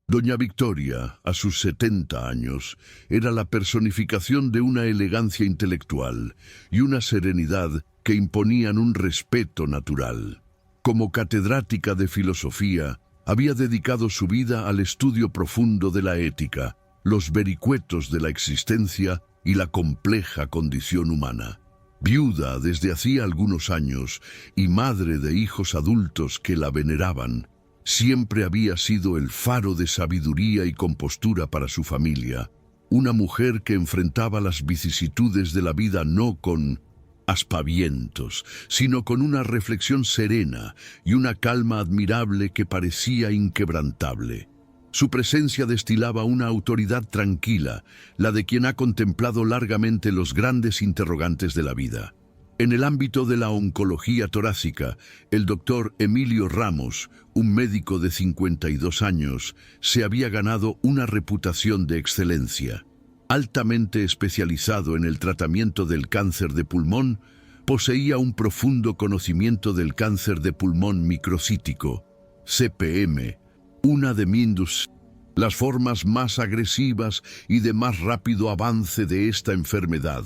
Doña Victoria, a sus 70 años, era la personificación de una elegancia intelectual y una serenidad que imponían un respeto natural. Como catedrática de filosofía, había dedicado su vida al estudio profundo de la ética, los vericuetos de la existencia y la compleja condición humana. Viuda desde hacía algunos años y madre de hijos adultos que la veneraban, siempre había sido el faro de sabiduría y compostura para su familia, una mujer que enfrentaba las vicisitudes de la vida no con aspavientos, sino con una reflexión serena y una calma admirable que parecía inquebrantable. Su presencia destilaba una autoridad tranquila, la de quien ha contemplado largamente los grandes interrogantes de la vida. En el ámbito de la oncología torácica, el doctor Emilio Ramos, un médico de 52 años, se había ganado una reputación de excelencia. Altamente especializado en el tratamiento del cáncer de pulmón, poseía un profundo conocimiento del cáncer de pulmón microcítico, CPM, una de las formas más agresivas y de más rápido avance de esta enfermedad,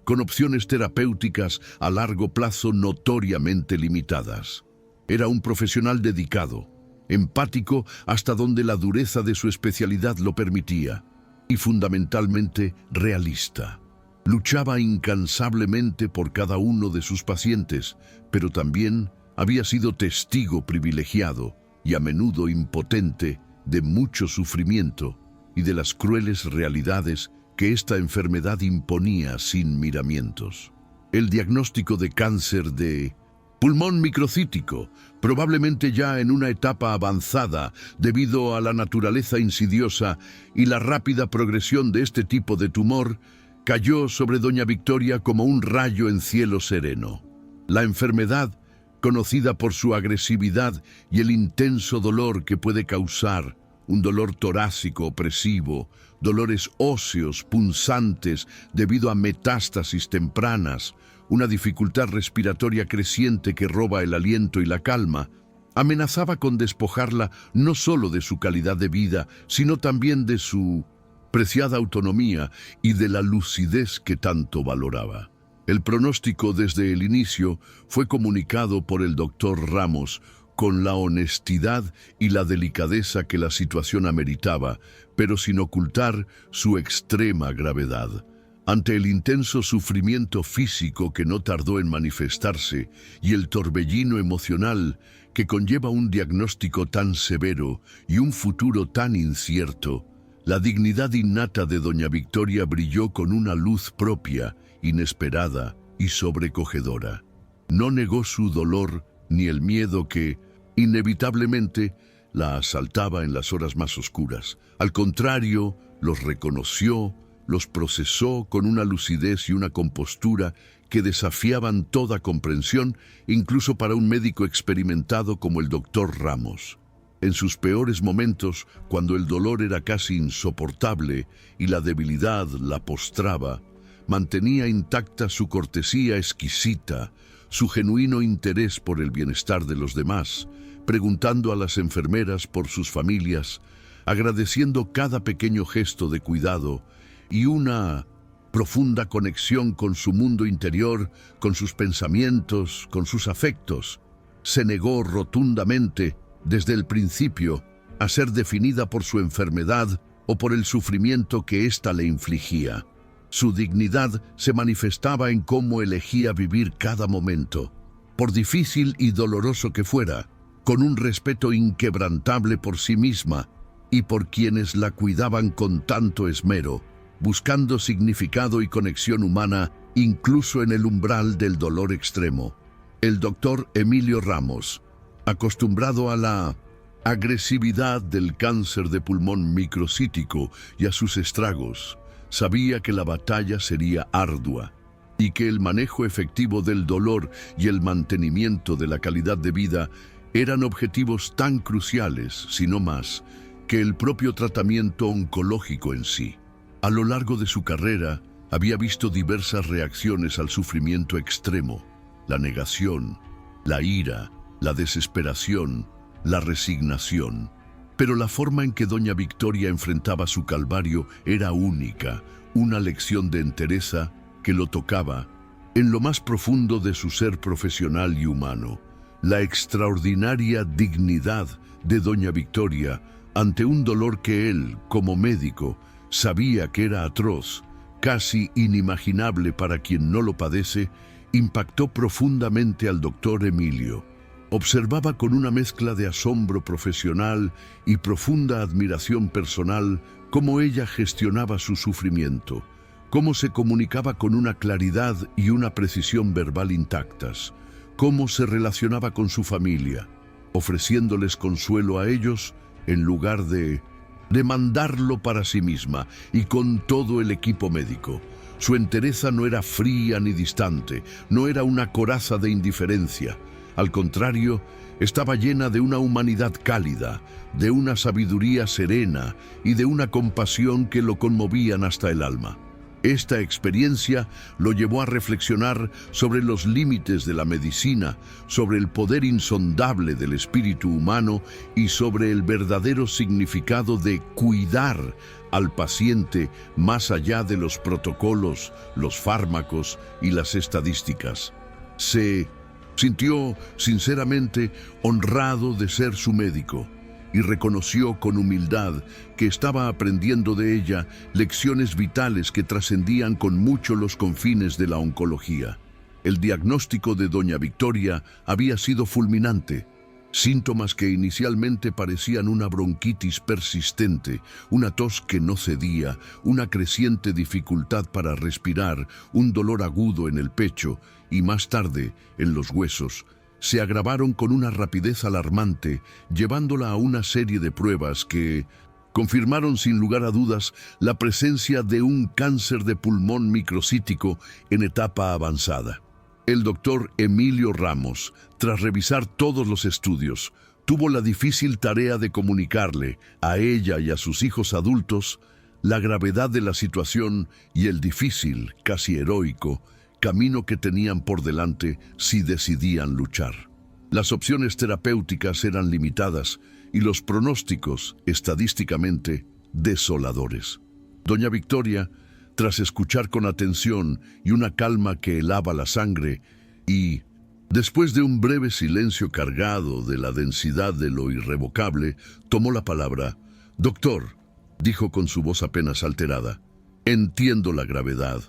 con opciones terapéuticas a largo plazo notoriamente limitadas. Era un profesional dedicado, empático hasta donde la dureza de su especialidad lo permitía, y fundamentalmente realista. Luchaba incansablemente por cada uno de sus pacientes, pero también había sido testigo privilegiado y a menudo impotente de mucho sufrimiento y de las crueles realidades que esta enfermedad imponía sin miramientos. El diagnóstico de cáncer de pulmón microcítico, probablemente ya en una etapa avanzada debido a la naturaleza insidiosa y la rápida progresión de este tipo de tumor, cayó sobre doña Victoria como un rayo en cielo sereno. La enfermedad, conocida por su agresividad y el intenso dolor que puede causar, un dolor torácico opresivo, dolores óseos punzantes debido a metástasis tempranas, una dificultad respiratoria creciente que roba el aliento y la calma, amenazaba con despojarla no solo de su calidad de vida, sino también de su preciada autonomía y de la lucidez que tanto valoraba. El pronóstico desde el inicio fue comunicado por el doctor Ramos con la honestidad y la delicadeza que la situación ameritaba, pero sin ocultar su extrema gravedad. Ante el intenso sufrimiento físico que no tardó en manifestarse y el torbellino emocional que conlleva un diagnóstico tan severo y un futuro tan incierto, la dignidad innata de doña Victoria brilló con una luz propia, inesperada y sobrecogedora. No negó su dolor ni el miedo que, inevitablemente, la asaltaba en las horas más oscuras. Al contrario, los reconoció, los procesó con una lucidez y una compostura que desafiaban toda comprensión, incluso para un médico experimentado como el doctor Ramos. En sus peores momentos, cuando el dolor era casi insoportable y la debilidad la postraba, mantenía intacta su cortesía exquisita, su genuino interés por el bienestar de los demás, preguntando a las enfermeras por sus familias, agradeciendo cada pequeño gesto de cuidado y una profunda conexión con su mundo interior, con sus pensamientos, con sus afectos. Se negó rotundamente, desde el principio, a ser definida por su enfermedad o por el sufrimiento que ésta le infligía. Su dignidad se manifestaba en cómo elegía vivir cada momento, por difícil y doloroso que fuera, con un respeto inquebrantable por sí misma y por quienes la cuidaban con tanto esmero, buscando significado y conexión humana incluso en el umbral del dolor extremo. El doctor Emilio Ramos, acostumbrado a la agresividad del cáncer de pulmón microcítico y a sus estragos, sabía que la batalla sería ardua y que el manejo efectivo del dolor y el mantenimiento de la calidad de vida eran objetivos tan cruciales, si no más, que el propio tratamiento oncológico en sí. A lo largo de su carrera, había visto diversas reacciones al sufrimiento extremo: la negación, la ira, la desesperación, la resignación. Pero la forma en que doña Victoria enfrentaba su calvario era única, una lección de entereza que lo tocaba en lo más profundo de su ser profesional y humano. La extraordinaria dignidad de doña Victoria ante un dolor que él, como médico, sabía que era atroz, casi inimaginable para quien no lo padece, impactó profundamente al doctor Emilio. Observaba con una mezcla de asombro profesional y profunda admiración personal cómo ella gestionaba su sufrimiento, cómo se comunicaba con una claridad y una precisión verbal intactas, cómo se relacionaba con su familia, ofreciéndoles consuelo a ellos en lugar de demandarlo para sí misma y con todo el equipo médico. Su entereza no era fría ni distante, no era una coraza de indiferencia. Al contrario, estaba llena de una humanidad cálida, de una sabiduría serena y de una compasión que lo conmovían hasta el alma. Esta experiencia lo llevó a reflexionar sobre los límites de la medicina, sobre el poder insondable del espíritu humano y sobre el verdadero significado de cuidar al paciente más allá de los protocolos, los fármacos y las estadísticas. Se sintió sinceramente honrado de ser su médico y reconoció con humildad que estaba aprendiendo de ella lecciones vitales que trascendían con mucho los confines de la oncología. El diagnóstico de doña Victoria había sido fulminante. Síntomas que inicialmente parecían una bronquitis persistente, una tos que no cedía, una creciente dificultad para respirar, un dolor agudo en el pecho y más tarde en los huesos, se agravaron con una rapidez alarmante, llevándola a una serie de pruebas que confirmaron sin lugar a dudas la presencia de un cáncer de pulmón microcítico en etapa avanzada. El doctor Emilio Ramos, tras revisar todos los estudios, tuvo la difícil tarea de comunicarle a ella y a sus hijos adultos la gravedad de la situación y el difícil, casi heroico, camino que tenían por delante si decidían luchar. Las opciones terapéuticas eran limitadas y los pronósticos, estadísticamente, desoladores. Doña Victoria, tras escuchar con atención y una calma que helaba la sangre, y, después de un breve silencio cargado de la densidad de lo irrevocable, tomó la palabra. «Doctor», dijo con su voz apenas alterada, «entiendo la gravedad.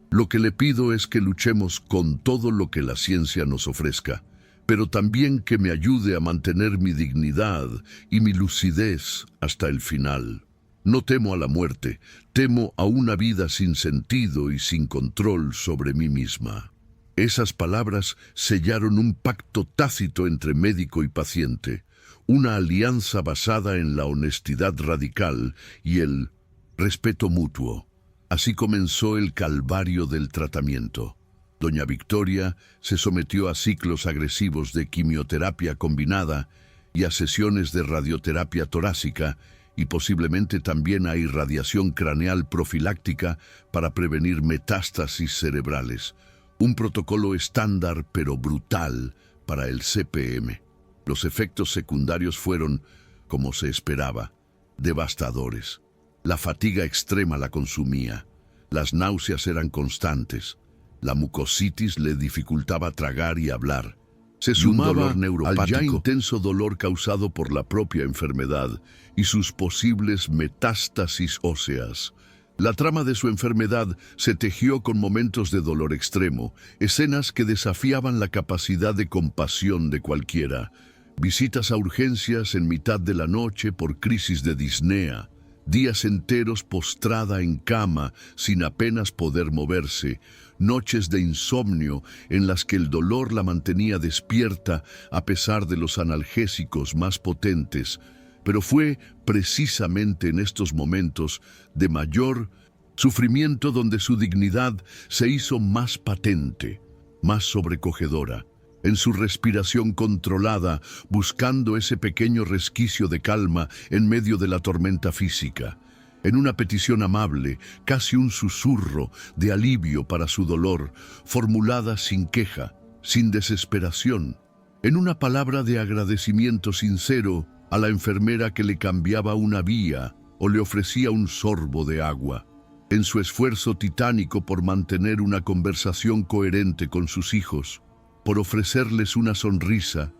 Lo que le pido es que luchemos con todo lo que la ciencia nos ofrezca, pero también que me ayude a mantener mi dignidad y mi lucidez hasta el final. No temo a la muerte, temo a una vida sin sentido y sin control sobre mí misma». Esas palabras sellaron un pacto tácito entre médico y paciente, una alianza basada en la honestidad radical y el respeto mutuo. Así comenzó el calvario del tratamiento. Doña Victoria se sometió a ciclos agresivos de quimioterapia combinada y a sesiones de radioterapia torácica y posiblemente también a irradiación craneal profiláctica para prevenir metástasis cerebrales. Un protocolo estándar pero brutal para el CPM. Los efectos secundarios fueron, como se esperaba, devastadores. La fatiga extrema la consumía, las náuseas eran constantes, la mucositis le dificultaba tragar y hablar. Se sumaba al ya intenso dolor causado por la propia enfermedad y sus posibles metástasis óseas. La trama de su enfermedad se tejió con momentos de dolor extremo, escenas que desafiaban la capacidad de compasión de cualquiera, visitas a urgencias en mitad de la noche por crisis de disnea, días enteros postrada en cama sin apenas poder moverse, noches de insomnio en las que el dolor la mantenía despierta a pesar de los analgésicos más potentes, pero fue precisamente en estos momentos de mayor sufrimiento donde su dignidad se hizo más patente, más sobrecogedora. En su respiración controlada, buscando ese pequeño resquicio de calma en medio de la tormenta física. En una petición amable, casi un susurro de alivio para su dolor, formulada sin queja, sin desesperación. En una palabra de agradecimiento sincero, a la enfermera que le cambiaba una vía o le ofrecía un sorbo de agua. En su esfuerzo titánico por mantener una conversación coherente con sus hijos, por ofrecerles una sonrisa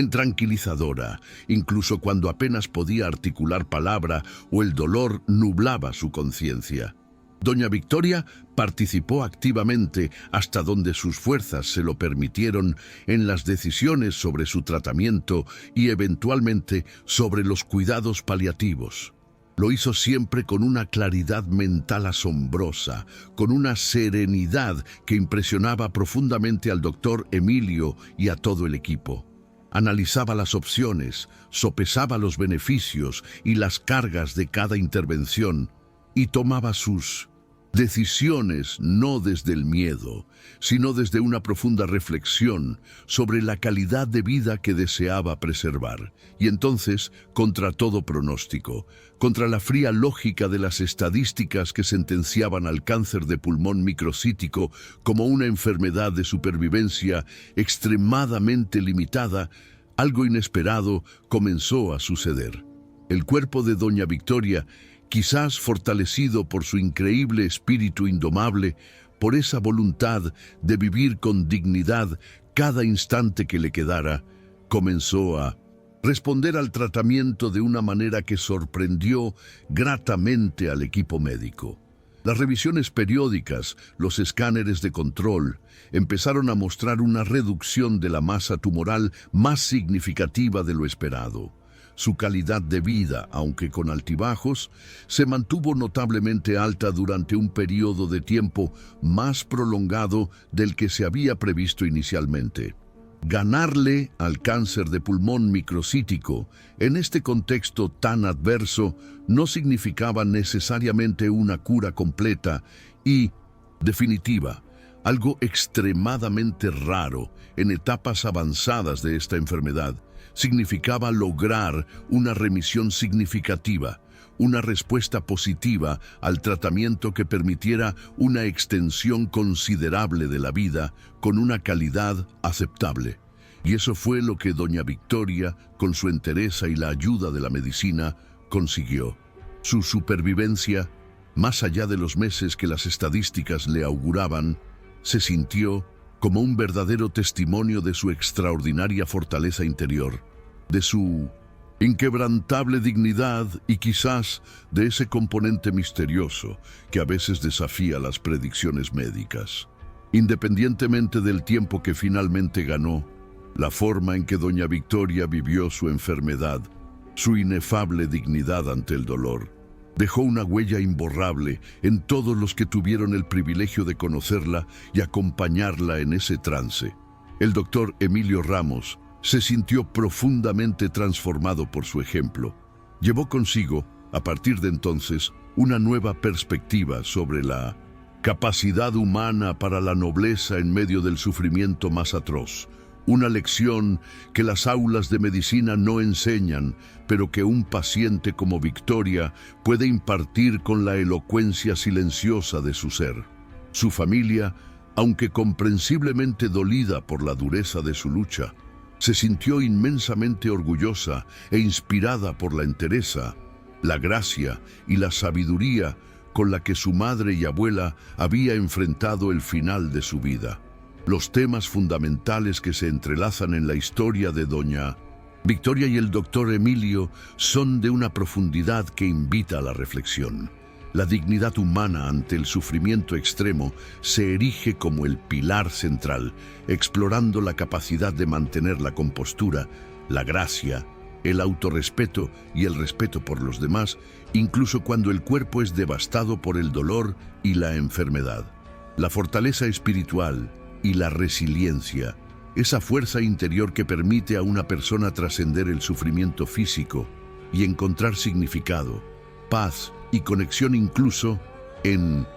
tranquilizadora, incluso cuando apenas podía articular palabra o el dolor nublaba su conciencia. Doña Victoria participó activamente, hasta donde sus fuerzas se lo permitieron, en las decisiones sobre su tratamiento y eventualmente sobre los cuidados paliativos. Lo hizo siempre con una claridad mental asombrosa, con una serenidad que impresionaba profundamente al doctor Emilio y a todo el equipo. Analizaba las opciones, sopesaba los beneficios y las cargas de cada intervención y tomaba sus decisiones no desde el miedo, sino desde una profunda reflexión sobre la calidad de vida que deseaba preservar. Y entonces, contra todo pronóstico, contra la fría lógica de las estadísticas que sentenciaban al cáncer de pulmón microcítico como una enfermedad de supervivencia extremadamente limitada, algo inesperado comenzó a suceder. El cuerpo de doña Victoria, quizás fortalecido por su increíble espíritu indomable, por esa voluntad de vivir con dignidad cada instante que le quedara, comenzó a responder al tratamiento de una manera que sorprendió gratamente al equipo médico. Las revisiones periódicas, los escáneres de control, empezaron a mostrar una reducción de la masa tumoral más significativa de lo esperado. Su calidad de vida, aunque con altibajos, se mantuvo notablemente alta durante un periodo de tiempo más prolongado del que se había previsto inicialmente. Ganarle al cáncer de pulmón microcítico en este contexto tan adverso no significaba necesariamente una cura completa y definitiva, algo extremadamente raro en etapas avanzadas de esta enfermedad. Significaba lograr una remisión significativa, una respuesta positiva al tratamiento que permitiera una extensión considerable de la vida con una calidad aceptable. Y eso fue lo que doña Victoria, con su entereza y la ayuda de la medicina, consiguió. Su supervivencia, más allá de los meses que las estadísticas le auguraban, se sintió como un verdadero testimonio de su extraordinaria fortaleza interior, de su inquebrantable dignidad y quizás de ese componente misterioso que a veces desafía las predicciones médicas. Independientemente del tiempo que finalmente ganó, la forma en que doña Victoria vivió su enfermedad, su inefable dignidad ante el dolor, dejó una huella imborrable en todos los que tuvieron el privilegio de conocerla y acompañarla en ese trance. El doctor Emilio Ramos se sintió profundamente transformado por su ejemplo. Llevó consigo, a partir de entonces, una nueva perspectiva sobre la capacidad humana para la nobleza en medio del sufrimiento más atroz. Una lección que las aulas de medicina no enseñan, pero que un paciente como Victoria puede impartir con la elocuencia silenciosa de su ser. Su familia, aunque comprensiblemente dolida por la dureza de su lucha, se sintió inmensamente orgullosa e inspirada por la entereza, la gracia y la sabiduría con la que su madre y abuela había enfrentado el final de su vida. Los temas fundamentales que se entrelazan en la historia de doña Victoria y el doctor Emilio son de una profundidad que invita a la reflexión. La dignidad humana ante el sufrimiento extremo se erige como el pilar central, explorando la capacidad de mantener la compostura, la gracia, el autorrespeto y el respeto por los demás, incluso cuando el cuerpo es devastado por el dolor y la enfermedad. La fortaleza espiritual y la resiliencia, esa fuerza interior que permite a una persona trascender el sufrimiento físico y encontrar significado, paz y conexión incluso en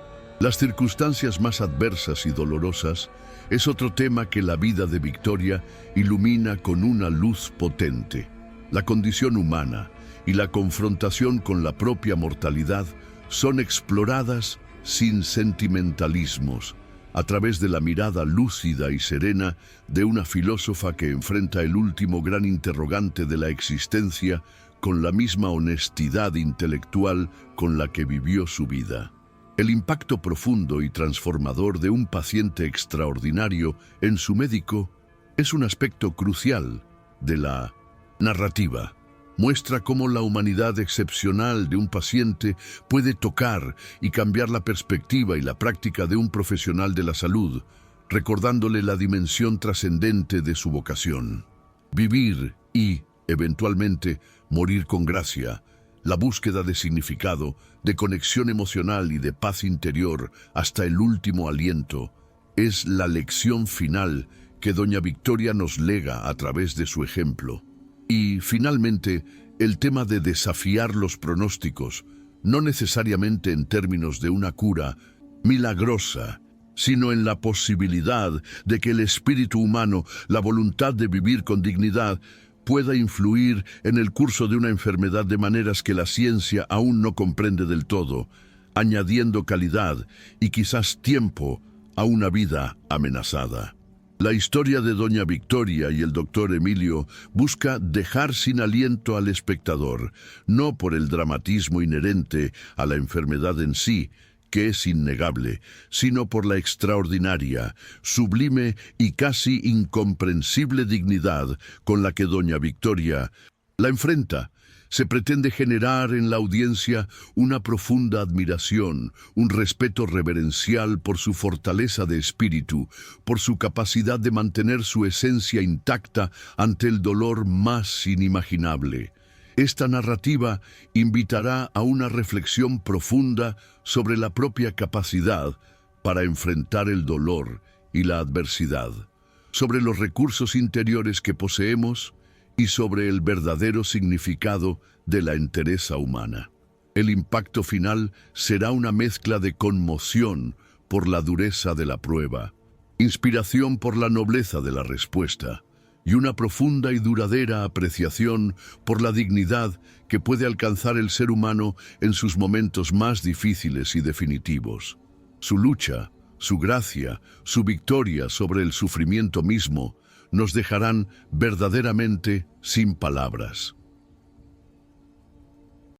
las circunstancias más adversas y dolorosas, es otro tema que la vida de Victoria ilumina con una luz potente. La condición humana y la confrontación con la propia mortalidad son exploradas sin sentimentalismos, a través de la mirada lúcida y serena de una filósofa que enfrenta el último gran interrogante de la existencia con la misma honestidad intelectual con la que vivió su vida. El impacto profundo y transformador de un paciente extraordinario en su médico es un aspecto crucial de la narrativa. Muestra cómo la humanidad excepcional de un paciente puede tocar y cambiar la perspectiva y la práctica de un profesional de la salud, recordándole la dimensión trascendente de su vocación. Vivir y, eventualmente, morir con gracia, la búsqueda de significado, de conexión emocional y de paz interior hasta el último aliento, es la lección final que Doña Victoria nos lega a través de su ejemplo. Y, finalmente, el tema de desafiar los pronósticos, no necesariamente en términos de una cura milagrosa, sino en la posibilidad de que el espíritu humano, la voluntad de vivir con dignidad, pueda influir en el curso de una enfermedad de maneras que la ciencia aún no comprende del todo, añadiendo calidad y quizás tiempo a una vida amenazada. La historia de Doña Victoria y el doctor Emilio busca dejar sin aliento al espectador, no por el dramatismo inherente a la enfermedad en sí, que es innegable, sino por la extraordinaria, sublime y casi incomprensible dignidad con la que Doña Victoria la enfrenta. Se pretende generar en la audiencia una profunda admiración, un respeto reverencial por su fortaleza de espíritu, por su capacidad de mantener su esencia intacta ante el dolor más inimaginable. Esta narrativa invitará a una reflexión profunda sobre la propia capacidad para enfrentar el dolor y la adversidad, sobre los recursos interiores que poseemos y sobre el verdadero significado de la entereza humana. El impacto final será una mezcla de conmoción por la dureza de la prueba, inspiración por la nobleza de la respuesta y una profunda y duradera apreciación por la dignidad que puede alcanzar el ser humano en sus momentos más difíciles y definitivos. Su lucha, su gracia, su victoria sobre el sufrimiento mismo nos dejarán verdaderamente sin palabras.